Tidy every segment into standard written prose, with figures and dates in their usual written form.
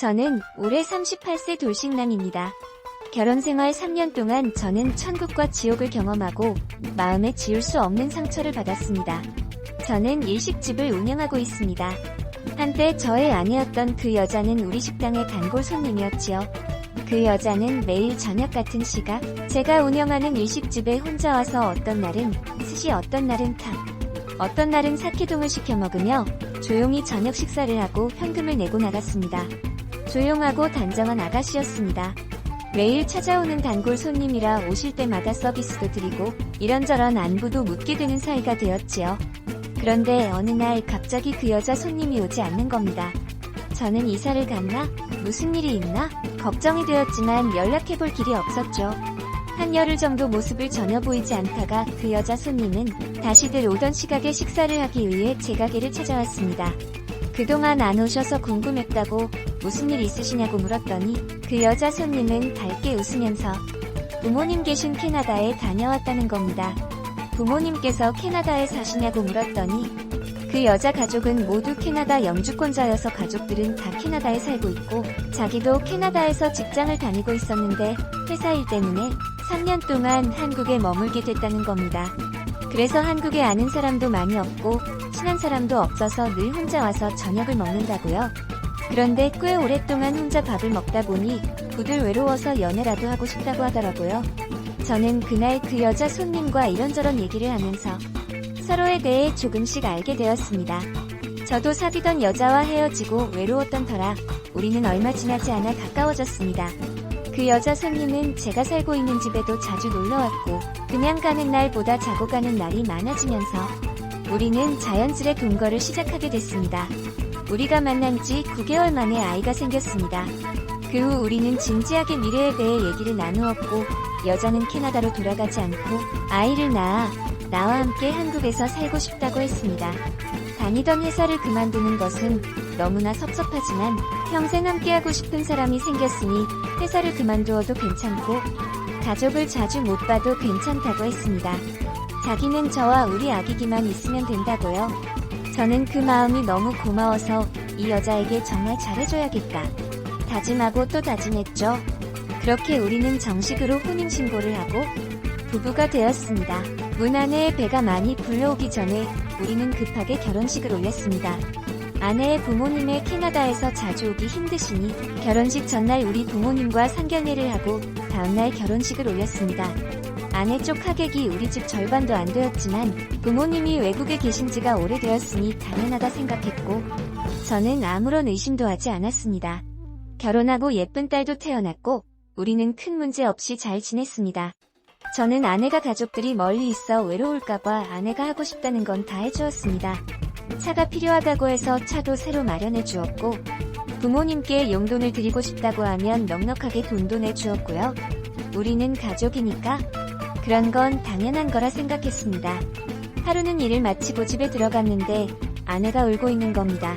저는 올해 38세 돌싱남입니다. 결혼생활 3년 동안 저는 천국과 지옥을 경험하고 마음에 지울 수 없는 상처를 받았습니다. 저는 일식집을 운영하고 있습니다. 한때 저의 아내였던 그 여자는 우리 식당의 단골 손님이었지요. 그 여자는 매일 저녁 같은 시각 제가 운영하는 일식집에 혼자 와서 어떤 날은 스시, 어떤 날은 탕, 어떤 날은 사케동을 시켜 먹으며 조용히 저녁 식사를 하고 현금을 내고 나갔습니다. 조용하고 단정한 아가씨였습니다. 매일 찾아오는 단골 손님이라 오실 때마다 서비스도 드리고 이런저런 안부도 묻게 되는 사이가 되었지요. 그런데 어느 날 갑자기 그 여자 손님이 오지 않는 겁니다. 저는 이사를 갔나? 무슨 일이 있나? 걱정이 되었지만 연락해볼 길이 없었죠. 한 열흘 정도 모습을 전혀 보이지 않다가 그 여자 손님은 다시들 오던 시각에 식사를 하기 위해 제 가게를 찾아왔습니다. 그동안 안 오셔서 궁금했다고 무슨 일 있으시냐고 물었더니 그 여자 손님은 밝게 웃으면서 부모님 계신 캐나다에 다녀왔다는 겁니다. 부모님께서 캐나다에 사시냐고 물었더니 그 여자 가족은 모두 캐나다 영주권자여서 가족들은 다 캐나다에 살고 있고 자기도 캐나다에서 직장을 다니고 있었는데 회사 일 때문에 3년 동안 한국에 머물게 됐다는 겁니다. 그래서 한국에 아는 사람도 많이 없고 친한 사람도 없어서 늘 혼자 와서 저녁을 먹는다고요. 그런데 꽤 오랫동안 혼자 밥을 먹다 보니 부들 외로워서 연애라도 하고 싶다고 하더라고요. 저는 그날 그 여자 손님과 이런저런 얘기를 하면서 서로에 대해 조금씩 알게 되었습니다. 저도 사귀던 여자와 헤어지고 외로웠던 터라 우리는 얼마 지나지 않아 가까워졌습니다. 그 여자 손님은 제가 살고 있는 집에도 자주 놀러왔고 그냥 가는 날보다 자고 가는 날이 많아지면서 우리는 자연스레 동거를 시작하게 됐습니다. 우리가 만난 지 9개월 만에 아이가 생겼습니다. 그 후 우리는 진지하게 미래에 대해 얘기를 나누었고 여자는 캐나다로 돌아가지 않고 아이를 낳아 나와 함께 한국에서 살고 싶다고 했습니다. 다니던 회사를 그만두는 것은 너무나 섭섭하지만 평생 함께하고 싶은 사람이 생겼으니 회사를 그만두어도 괜찮고 가족을 자주 못 봐도 괜찮다고 했습니다. 자기는 저와 우리 아기기만 있으면 된다고요. 저는 그 마음이 너무 고마워서 이 여자에게 정말 잘해줘야겠다 다짐하고 또 다짐했죠. 그렇게 우리는 정식으로 혼인신고를 하고 부부가 되었습니다. 문 안에 배가 많이 불러오기 전에 우리는 급하게 결혼식을 올렸습니다. 아내의 부모님의 캐나다에서 자주 오기 힘드시니 결혼식 전날 우리 부모님과 상견례를 하고 다음날 결혼식을 올렸습니다. 아내 쪽 하객이 우리 집 절반도 안 되었지만 부모님이 외국에 계신 지가 오래되었으니 당연하다 생각했고 저는 아무런 의심도 하지 않았습니다. 결혼하고 예쁜 딸도 태어났고 우리는 큰 문제 없이 잘 지냈습니다. 저는 아내가 가족들이 멀리 있어 외로울까봐 아내가 하고 싶다는 건 다 해주었습니다. 차가 필요하다고 해서 차도 새로 마련해 주었고 부모님께 용돈을 드리고 싶다고 하면 넉넉하게 돈도 내주었고요. 우리는 가족이니까 그런 건 당연한 거라 생각했습니다. 하루는 일을 마치고 집에 들어갔는데 아내가 울고 있는 겁니다.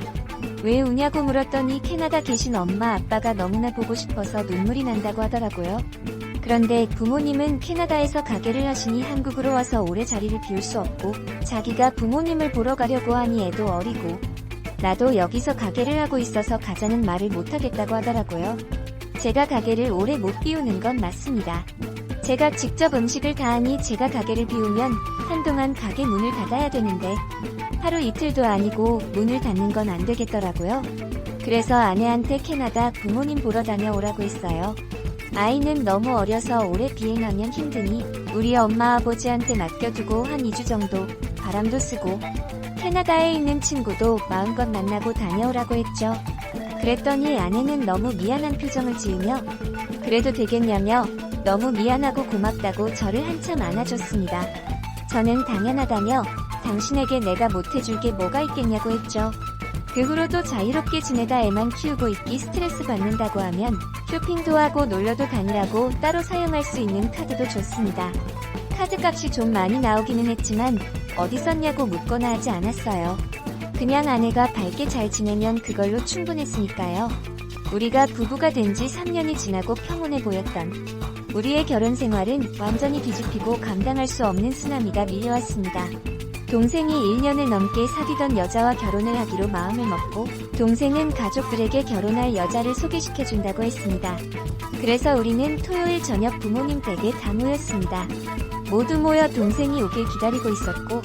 왜 우냐고 물었더니 캐나다 계신 엄마 아빠가 너무나 보고 싶어서 눈물이 난다고 하더라고요. 그런데 부모님은 캐나다에서 가게를 하시니 한국으로 와서 오래 자리를 비울 수 없고 자기가 부모님을 보러 가려고 하니 애도 어리고 나도 여기서 가게를 하고 있어서 가자는 말을 못하겠다고 하더라고요. 제가 가게를 오래 못 비우는 건 맞습니다. 제가 직접 음식을 다 하니 제가 가게를 비우면 한동안 가게 문을 닫아야 되는데 하루 이틀도 아니고 문을 닫는 건 안 되겠더라고요. 그래서 아내한테 캐나다 부모님 보러 다녀오라고 했어요. 아이는 너무 어려서 오래 비행하면 힘드니 우리 엄마 아버지한테 맡겨두고 한 2주 정도 바람도 쓰고 캐나다에 있는 친구도 마음껏 만나고 다녀오라고 했죠. 그랬더니 아내는 너무 미안한 표정을 지으며 그래도 되겠냐며 너무 미안하고 고맙다고 저를 한참 안아줬습니다. 저는 당연하다며 당신에게 내가 못해줄 게 뭐가 있겠냐고 했죠. 그 후로도 자유롭게 지내다 애만 키우고 있기 스트레스 받는다고 하면 쇼핑도 하고 놀러도 다니라고 따로 사용할 수 있는 카드도 줬습니다. 카드값이 좀 많이 나오기는 했지만 어디 썼냐고 묻거나 하지 않았어요. 그냥 아내가 밝게 잘 지내면 그걸로 충분했으니까요. 우리가 부부가 된 지 3년이 지나고 평온해 보였던 우리의 결혼 생활은 완전히 뒤집히고 감당할 수 없는 쓰나미가 밀려왔습니다. 동생이 1년을 넘게 사귀던 여자와 결혼을 하기로 마음을 먹고 동생은 가족들에게 결혼할 여자를 소개시켜준다고 했습니다. 그래서 우리는 토요일 저녁 부모님 댁에 다 모였습니다. 모두 모여 동생이 오길 기다리고 있었고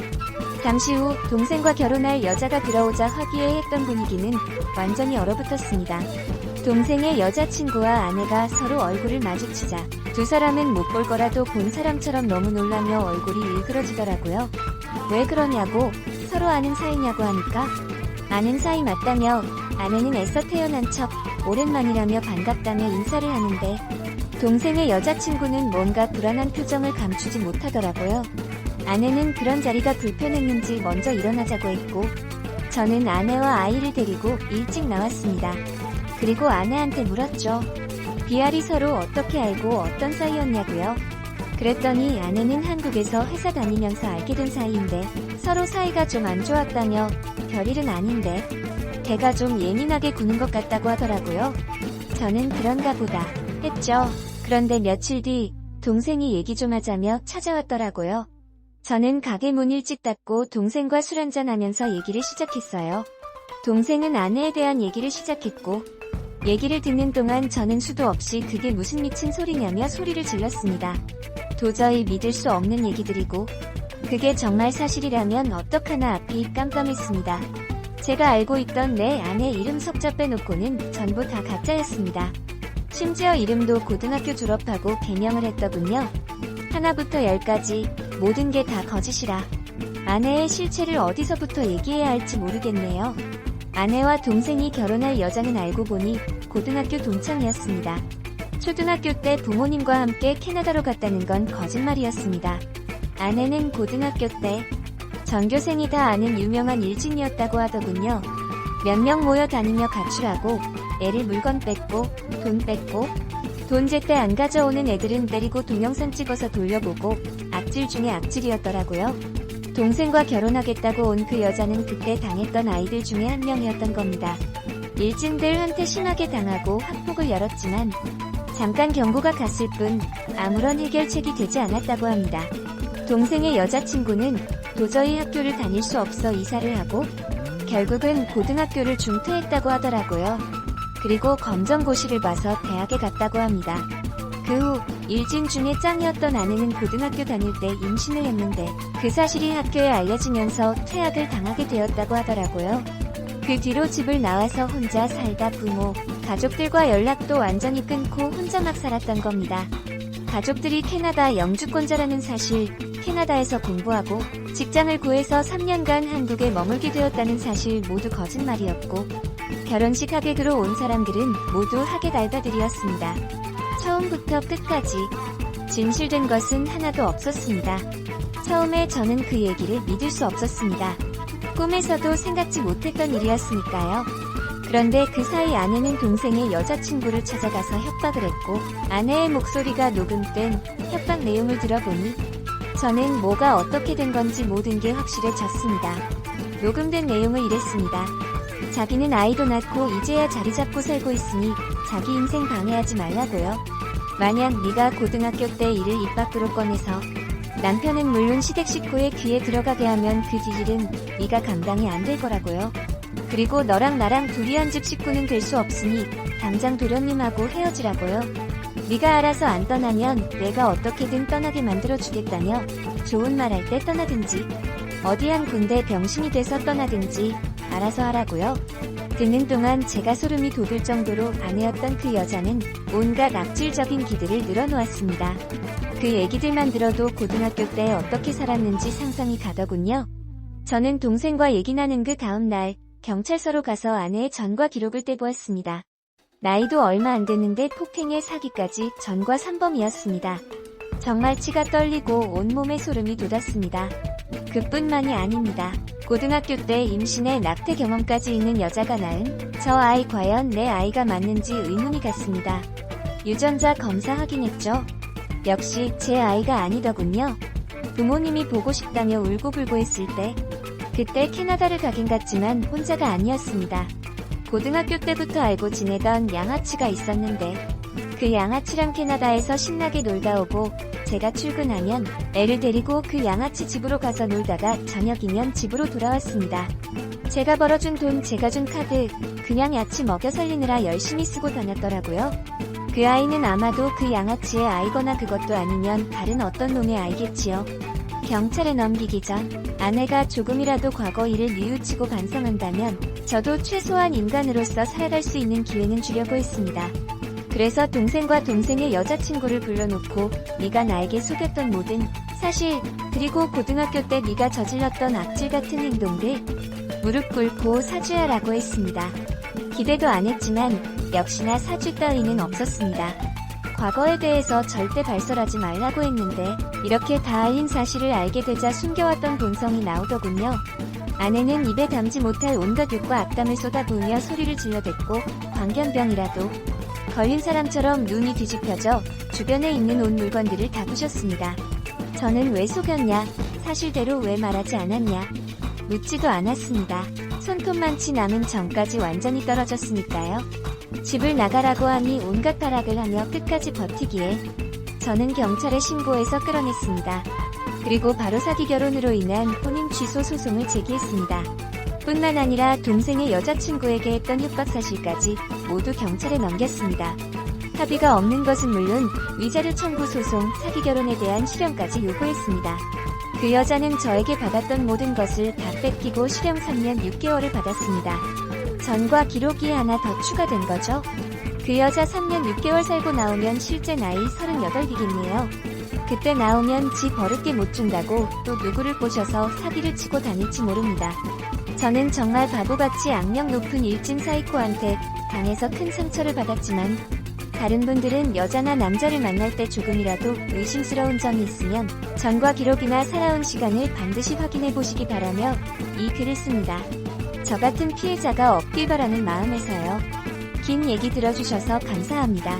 잠시 후 동생과 결혼할 여자가 들어오자 화기애애했던 분위기는 완전히 얼어붙었습니다. 동생의 여자친구와 아내가 서로 얼굴을 마주치자 두 사람은 못 볼 거라도 본 사람처럼 너무 놀라며 얼굴이 일그러지더라고요. 왜 그러냐고 서로 아는 사이냐고 하니까 아는 사이 맞다며 아내는 애써 태어난 척 오랜만이라며 반갑다며 인사를 하는데 동생의 여자친구는 뭔가 불안한 표정을 감추지 못하더라고요. 아내는 그런 자리가 불편했는지 먼저 일어나자고 했고 저는 아내와 아이를 데리고 일찍 나왔습니다. 그리고 아내한테 물었죠. 비아리 서로 어떻게 알고 어떤 사이였냐고요. 그랬더니 아내는 한국에서 회사 다니면서 알게 된 사이인데 서로 사이가 좀 안 좋았다며 별일은 아닌데 걔가 좀 예민하게 구는 것 같다고 하더라고요. 저는 그런가 보다 했죠. 그런데 며칠 뒤 동생이 얘기 좀 하자며 찾아왔더라고요. 저는 가게 문 일찍 닫고 동생과 술 한잔하면서 얘기를 시작했어요. 동생은 아내에 대한 얘기를 시작했고 얘기를 듣는 동안 저는 수도 없이 그게 무슨 미친 소리냐며 소리를 질렀습니다. 도저히 믿을 수 없는 얘기들이고 그게 정말 사실이라면 어떡하나 앞이 깜깜했습니다. 제가 알고 있던 내 아내 이름 석자 빼놓고는 전부 다 가짜였습니다. 심지어 이름도 고등학교 졸업하고 개명을 했더군요. 하나부터 열까지 모든 게 다 거짓이라 아내의 실체를 어디서부터 얘기해야 할지 모르겠네요. 아내와 동생이 결혼할 여자는 알고 보니 고등학교 동창이었습니다. 초등학교 때 부모님과 함께 캐나다로 갔다는 건 거짓말이었습니다. 아내는 고등학교 때 전교생이 다 아는 유명한 일진이었다고 하더군요. 몇 명 모여 다니며 가출하고 애를 물건 뺏고 돈 제때 안 가져오는 애들은 때리고 동영상 찍어서 돌려보고 악질 중에 악질이었더라고요. 동생과 결혼하겠다고 온 그 여자는 그때 당했던 아이들 중에 한 명이었던 겁니다. 일진들한테 심하게 당하고 학폭을 열었지만 잠깐 경고가 갔을 뿐 아무런 해결책이 되지 않았다고 합니다. 동생의 여자친구는 도저히 학교를 다닐 수 없어 이사를 하고 결국은 고등학교를 중퇴했다고 하더라고요. 그리고 검정고시를 봐서 대학에 갔다고 합니다. 그 후 일진 중에 짱이었던 아내는 고등학교 다닐 때 임신을 했는데 그 사실이 학교에 알려지면서 퇴학을 당하게 되었다고 하더라고요. 그 뒤로 집을 나와서 혼자 살다 부모, 가족들과 연락도 완전히 끊고 혼자 막 살았던 겁니다. 가족들이 캐나다 영주권자라는 사실, 캐나다에서 공부하고 직장을 구해서 3년간 한국에 머물게 되었다는 사실 모두 거짓말이었고 결혼식 하객으로 온 사람들은 모두 하객 알바들이었습니다. 처음부터 끝까지 진실된 것은 하나도 없었습니다. 처음에 저는 그 얘기를 믿을 수 없었습니다. 꿈에서도 생각지 못했던 일이었으니까요. 그런데 그 사이 아내는 동생의 여자친구를 찾아가서 협박을 했고 아내의 목소리가 녹음된 협박 내용을 들어보니 저는 뭐가 어떻게 된 건지 모든 게 확실해졌습니다. 녹음된 내용을 이랬습니다. 자기는 아이도 낳고 이제야 자리 잡고 살고 있으니 자기 인생 방해하지 말라고요. 만약 네가 고등학교 때 일을 입 밖으로 꺼내서 남편은 물론 시댁 식구의 귀에 들어가게 하면 그 뒤일은 네가 감당이 안 될 거라고요. 그리고 너랑 나랑 둘이 한 집 식구는 될 수 없으니 당장 도련님하고 헤어지라고요. 네가 알아서 안 떠나면 내가 어떻게든 떠나게 만들어주겠다며 좋은 말 할 때 떠나든지 어디 한 군데 병신이 돼서 떠나든지 알아서 하라고요. 듣는 동안 제가 소름이 돋을 정도로 아내였던 그 여자는 온갖 악질적인 기들을 늘어놓았습니다. 그 얘기들만 들어도 고등학교 때 어떻게 살았는지 상상이 가더군요. 저는 동생과 얘기 나눈 그 다음날 경찰서로 가서 아내의 전과 기록을 떼보았습니다. 나이도 얼마 안 됐는데 폭행에 사기까지 전과 3범이었습니다. 정말 치가 떨리고 온몸에 소름이 돋았습니다. 그뿐만이 아닙니다. 고등학교 때 임신에 낙태 경험까지 있는 여자가 낳은 저 아이 과연 내 아이가 맞는지 의문이 갔습니다. 유전자 검사 확인했죠. 역시 제 아이가 아니더군요. 부모님이 보고 싶다며 울고불고 했을 때 그때 캐나다를 가긴 갔지만 혼자가 아니었습니다. 고등학교 때부터 알고 지내던 양아치가 있었는데 그 양아치랑 캐나다에서 신나게 놀다 오고 제가 출근하면 애를 데리고 그 양아치 집으로 가서 놀다가 저녁이면 집으로 돌아왔습니다. 제가 벌어준 돈, 제가 준 카드, 그냥 야치 먹여 살리느라 열심히 쓰고 다녔더라고요. 그 아이는 아마도 그 양아치의 아이거나 그것도 아니면 다른 어떤 놈의 아이겠지요. 경찰에 넘기기 전 아내가 조금이라도 과거 일을 뉘우치고 반성한다면 저도 최소한 인간으로서 살아갈 수 있는 기회는 주려고 했습니다. 그래서 동생과 동생의 여자친구를 불러놓고 네가 나에게 속였던 모든 사실, 그리고 고등학교 때 네가 저질렀던 악질 같은 행동들 무릎 꿇고 사죄하라고 했습니다. 기대도 안 했지만 역시나 사죄 따위는 없었습니다. 과거에 대해서 절대 발설하지 말라고 했는데 이렇게 다 알린 사실을 알게 되자 숨겨왔던 본성이 나오더군요. 아내는 입에 담지 못할 온갖 욕과 악담을 쏟아부으며 소리를 질러댔고 광견병이라도 걸린 사람처럼 눈이 뒤집혀져 주변에 있는 온 물건들을 다 부셨습니다. 저는 왜 속였냐, 사실대로 왜 말하지 않았냐 묻지도 않았습니다. 손톱만치 남은 정까지 완전히 떨어졌으니까요. 집을 나가라고 하니 온갖 타락을 하며 끝까지 버티기에 저는 경찰에 신고해서 끌어냈습니다. 그리고 바로 사기 결혼으로 인한 혼인 취소 소송을 제기했습니다. 뿐만 아니라 동생의 여자친구에게 했던 협박 사실까지 모두 경찰에 넘겼습니다. 합의가 없는 것은 물론 위자료 청구 소송, 사기 결혼에 대한 실형까지 요구했습니다. 그 여자는 저에게 받았던 모든 것을 다 뺏기고 실형 3년 6개월을 받았습니다. 전과 기록이 하나 더 추가된 거죠. 그 여자 3년 6개월 살고 나오면 실제 나이 38이겠네요. 그때 나오면 지 버릇게 못 준다고 또 누구를 꼬셔서 사기를 치고 다닐지 모릅니다. 저는 정말 바보같이 악명 높은 일진 사이코한테 당해서 큰 상처를 받았지만 다른 분들은 여자나 남자를 만날 때 조금이라도 의심스러운 점이 있으면 전과 기록이나 살아온 시간을 반드시 확인해 보시기 바라며 이 글을 씁니다. 저 같은 피해자가 없길 바라는 마음에서요. 긴 얘기 들어주셔서 감사합니다.